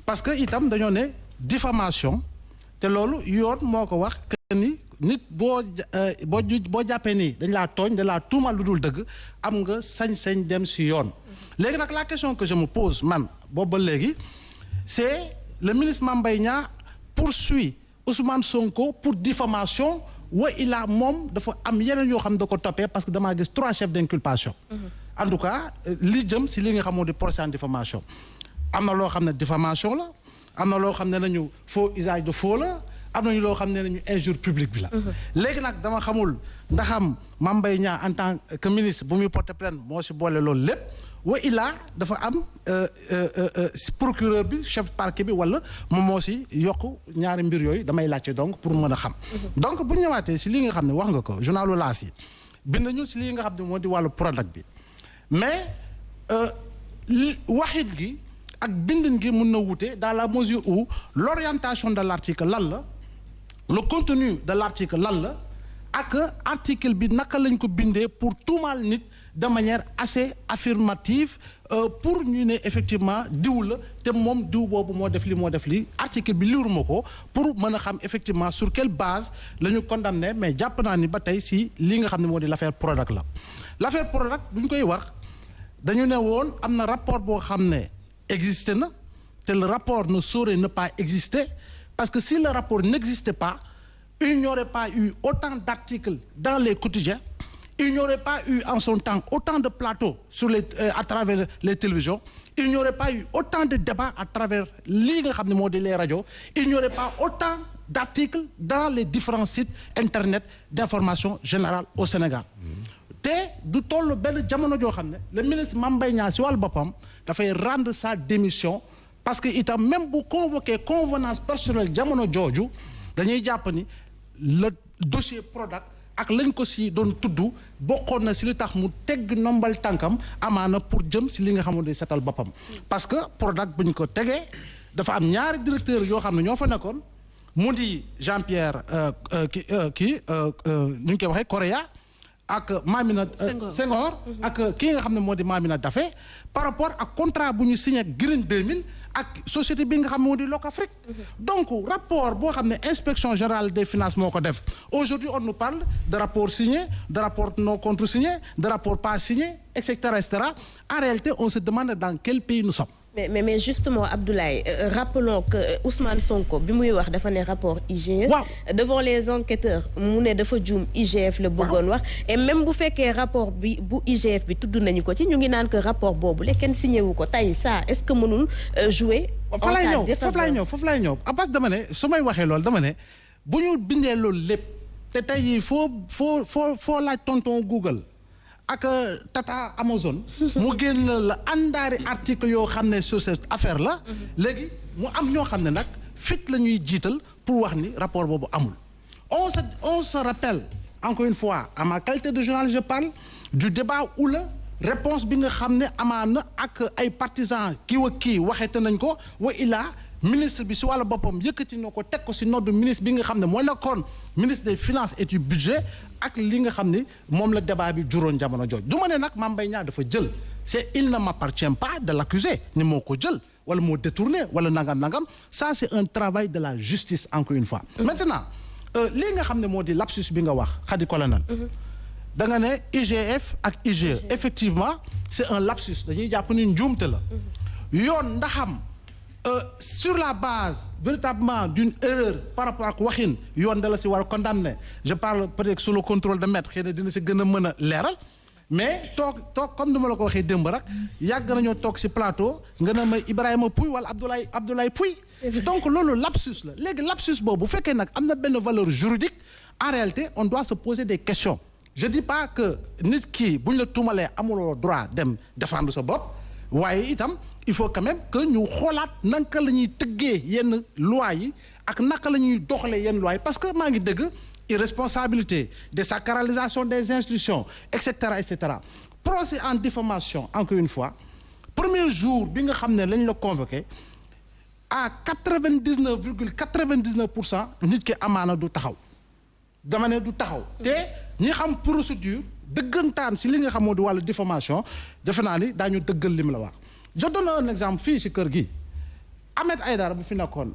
parce que itam dañoo ne diffamation te loolu yoon moo ko wax que ni nit boo jàppee nii dañ laa tooñ dañ laa tuumal lu dul dëgg am nga sañ-sañ dem si yoon. léegi nag la question que je me pose man boobu ba léegi c'est le ministre Mame Mbaye Niang poursuit Ousmane Sonko pour diffamation wa ilaa moom dafa am yeneen yoo xam da ko toppee parce que damaa gis 3 chefs d'inculpation. En tout cas li jëm si li nga xamoo di procès en diffamation am na loo xam ne diffamation la am na loo xam ne nañu faux usage de faux la am nañu loo xam ne nañu injure publique bi la. léegi nag dama xamul ndaxam Mame Mbaye Niang en tant que ministre bu muy porter plainte moo si boole loolu lépp wa ilaa dafa am procureur bi chef parquet bi wala moom moo si yokk ñaari mbir yooyu damay laajte donc pour mën a xam. donc bu ñëwaatee si li nga xam ne wax nga ko journalu L'As yi bind nañu si li nga xam ne moo di wàllu Prodac bi mais waxit gi ak bindin gi mën na wute dans la mesure où l'orientation de l'article lan la le contenu de l'article lan la ak article bi naka lañ ko bindee pour tuumaal nit de manière assez affirmative pour ñu ne effectivement diw la te moom diw boobu moo def li article bi liiruma ko pour mën a xam effectivement sur quelle base la ñu condamné mais jàpp naa ni ba tey si li nga xam ne moo di l'affaire Prodac la l'affaire Prodac bu ñu koy wax dañu ne woon am na rapport boo xam ne existé na te le rapport ne saurait ne pas exister parce que si le rapport n'existait pas il n'y aurait pas eu autant d'articles dans les quotidiens il n'y aurait pas eu en son temps autant de plateaux à travers les télévisions il n'y aurait pas eu autant de débats à travers lii nga xam ne moo di les radios il n'y aurait pas autant d'articles dans les différents sites internet d'information générale au Sénégal te du toll benn jamono joo xam ne le ministre Mame Mbaye Niang si wàllu boppam dafay rendre sa démission parce que itam même bu convoqué convenance personnelle jamono jooju dañuy jàpp ni le dossier Prodac ak lañ ko si doon tudd bokkoon na si li tax mu tegg nombal tànkam amaana pour jëm si li nga xamante ne setal boppam parce que Prodac bu ñu ko tegee dafa am ñaari directeur yoo xam ne ñoo fa nekkoon mu di Jean-Pierre nu ñu koy waxee Correa ak Mamina Senghor ak kii nga xam ne moo di Mamina Daffé par rapport ak contrat bu ñu signé ak Green 2000 ak société bi nga xam ne moo di Locafrique donc rapport boo xam ne inspection générale des finances moo ko def aujourd'hui on nous parle de rapport signé de rapport non contresigné de rapport pas signé et cetera en réalité on se demande dans quel pays nous sommes. mais justement Abdoulaye rappelons que Ousmane Sonko bi muy wax dafa ne rapport IGE. waaw devant les enquêteurs mu ne dafa juum IGF la bëggoon wax. et même bu fekkee rapport bi bu IGF bi tudd nañu ko ci ñu ngi naan que rapport boobu la kenn signé wu ko tey ça est-ce que mënul jouer. foofu laay ñëw à base dama ne su may waxee loolu dama ne bu ñu bindee loolu lépp te tey foo laaj tonton Google. ak tata Amazon mu génn la àndaari article yoo xam ne sur cette affaire la léegi mu am ñoo xam ne nag fit la ñuy jiital pour wax ni rapport boobu amul on se rappelle encore une fois à ma qualité de journaliste je parle du débat où la réponse bi nga xam ne amaana ak ay partisans kii waxeete nañ ko wa ilaa ministre bi si wàllu boppam yëkkati na ko teg ko si noddu ministre bi nga xam ne moo nekkoon ministre des finances et du budget ak li nga xam ne moom la débat bi juróon jamono jooj du ma ne nag Mame Mbaye Niang dafa jël c'est il ne m'appartient pas de l'accuser ni moo ko jël wala moo détourné wala nangam ça c'est un travail de la justice encore une fois maintenant li nga xam ne moo di lapsus bi nga wax Khady Colonel da nga ne IGF ak IGE effectivement c'est un lapsus dañuy jàpp ni njuumte la yoon ndaxam sur la base véritablement d'une erreur par rapport ak waxin yoon da la si war a condamner je parle peut-être sous le contrôle de maître xëy na dina si gën a mën a leeral mais toog comme ni ma la ko waxee démb rek yàgg nañoo toog si plateau nga ne ma Ibrahima Pouy wala Abdoulaye Pouy donc loolu lapsus la léegi lapsus boobu bu fekkee nag am na benn valeur juridique en réalité on doit se poser des questions je dis pas que nit ki bu ñu la tuumalee amuloo droit dem défendre sa bopp waaye itam il faut quand même que ñu xoolaat naka la ñuy tëggee yenn lois yi ak naka la ñuy doxalee yenn lois yi parce que maa ngi dégg irresponsabilité désacralisation des institutions et cetera procès en diffamation encore une fois premier jour bi nga xam ne lañ la convoqué à 99,99% nit ki amaana du taxaw dama ne du taxaw te ñi xam procédure dëggantaan si li nga xamoo di wàllu diffamation defe naa ni daañu dëggal li mu la wax je donne un exemple fii si kër gi Ahmed Aïdara bu fi nekkoon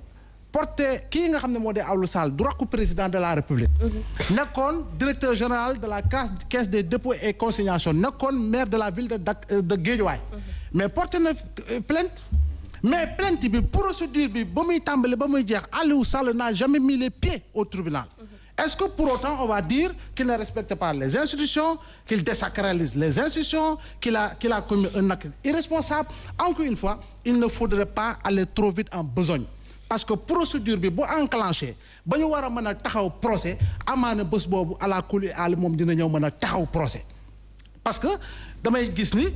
porté kii nga xam ne moo di Awlu Sall du rakku président de la République. nekkoon directeur général de la caisse des dépôts et consignations nekkoon maire de la ville de Guédiawaye. mais porté na plainte. mais plainte bi procédure bi ba muy tàmbali ba muy jeex Aliou Sall n'a jamais mis les pieds au tribunal. Est-ce que pour autant on va dire qu'il ne respecte pas les institutions, qu'il désacralise les institutions, qu'il a commis un acte irresponsable? Encore une fois, il ne faudrait pas aller trop vite en besogne. Parce que procédure bi bu enclenché ba ñu war a mën a taxaw procès amaana bés boobu ala kulli aali moom dina ñëw mën a taxaw procès. parce que damay gis ni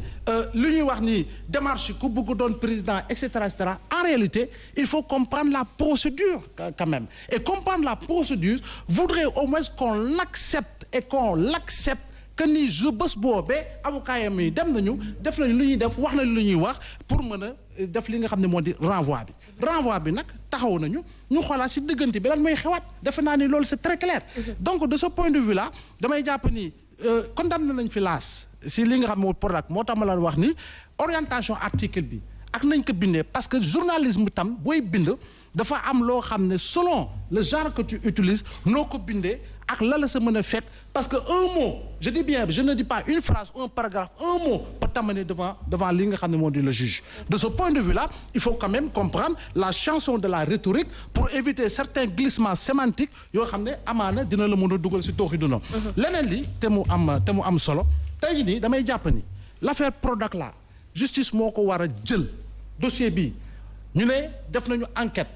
lu ñuy wax ni démarche ku bëgg doon président et cetera en réalité il faut comprendre la procédure quand même et comprendre la procédure voudrait au moins qu'on l'accepte et qu'on l'accepte que ni je bés boobee avocat yam yi dem nañu def nañu lu ñuy def wax nañu lu ñuy wax pour mën a def li nga xam ne moo di renvoi bi nag taxaw nañu ñu xoolaat si diggante bi lan mooy xewaat defe naa ni loolu c'est très clair. donc de ce point de vue là damay jàpp ni condamné nañ fi laas si li nga xam moo Prodac moo tax ma la wax ni orientation article bi ak nañ ko bindee parce que journalisme tam booy bind dafa am loo xam ne selon le genre que tu utilises noo ko bindee ak la la sa mën a fekk parce que un mot je dis bien je ne dis pas une phrase ou un paragraphe un mot peut t'amener devant li nga xam ne moo di le juge. De ce point de vue là il faut quand même comprendre la chanson de la rhétorique pour éviter certains glissements sémantiques yoo xam ne amaana dina la mën a dugal si tooxi duna leneen li te mu am solo tey jii nii damay jàpp ni l'affaire Prodac la justice moo ko war a jël dossier bi ñu ne def nañu enquête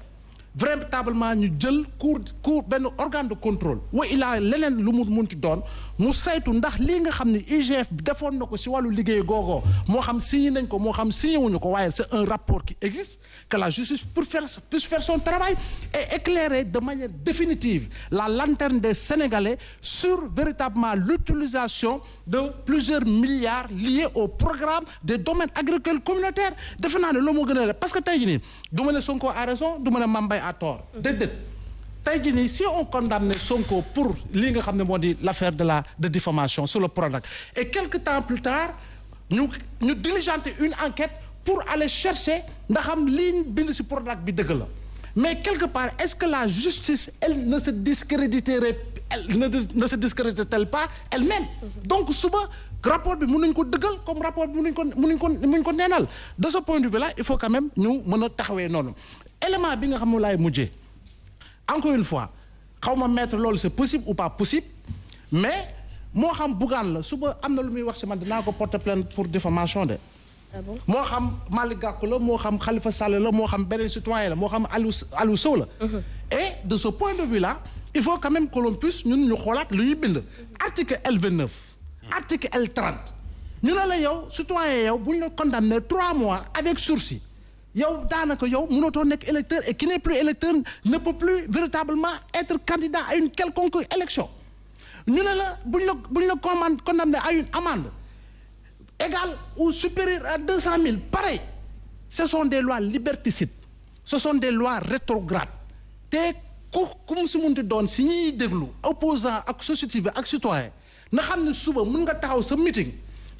véritablement ñu jël cour benn organe de contrôle wa ilaa leneen lu mu munti doon mu saytu ndax lii nga xam ne IGF defoon na ko si wàllu liggéey googoo moo xam signé nañ ko moo xam signé wuñu ko waaye c'est un rapport qui existe que la justice puisse faire son travail et éclairer de manière définitive la lanterne des Sénégalais sur véritablement l'utilisation de plusieurs milliards liés au programme des domaines agricoles communautaires defe naa ne loo moo gën a parce que tey jii nii du ma ne Sonko a raison du ma ne Mame Mbaye a tort déedéet tey jii nii si on condamne Sonko pour li nga xam ne moo di l'affaire de diffamation sur le Prodac et quelque temps plus tard ñu diligenter une enquête pour aller chercher ndax am liñ bind ci Prodac bi dëgg la mais quelque part est-ce que la justice elle ne se discréditerait ne se discrédite-t-elle pas elle-même donc suba rapport bi mën nañ ko dëggal comme rapport bi mën nañ ko neenal de ce point de vue là il faut quand même ñu mën a taxawee noonu élément bi nga xam ne laay mujjee encore une fois xaw ma mettre loolu c'est possible ou pas possible mais moo xam Bougane la suba am na lu muy wax ci man dinaa ko porter plainte pour diffamation de moo xam Malick Gakou la moo xam Khalifa Sall la moo xam beneen citoyen la moo xam Aliou Sow la et de ce point de vue là il faut quand même que l'on puisse ñun ñu xoolaat lu ñuy bind article L29 article L30 ñu ne la yow citoyen yow bu ñu la condamné 3 mois avec sursis yow daanaka yow mënatoo nekk électeur et qui n'est plus électeur ne peut plus véritablement être candidat à une quelconque élection ñu ne la bu ñu la condamné à une amende égale ou supérieure à 200 000 pareil ce sont des lois liberticides ce sont des lois rétrogrades te ku mu si munti doon si ñuy déglu opposant ak société bi ak citoyen na xam ne suba mun nga taxaw sa meeting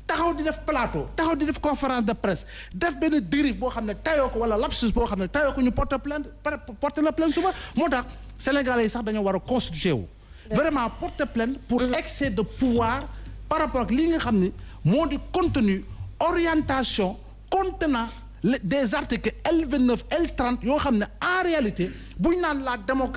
taxaw di def plateau taxaw di def conférence de presse def benn dérive boo xam ne tayoo ko wala lapsus boo xam ne tayoo ko ñu porter la plainte suba moo tax sénégalais yi sax dañoo war a constituer wu vraiment porter plainte pour excès de pouvoir par rapport ak li nga xam ni moo di contenu orientation contenant des articles L29 L30 yoo xam ne en réalité buñ naan la démocratie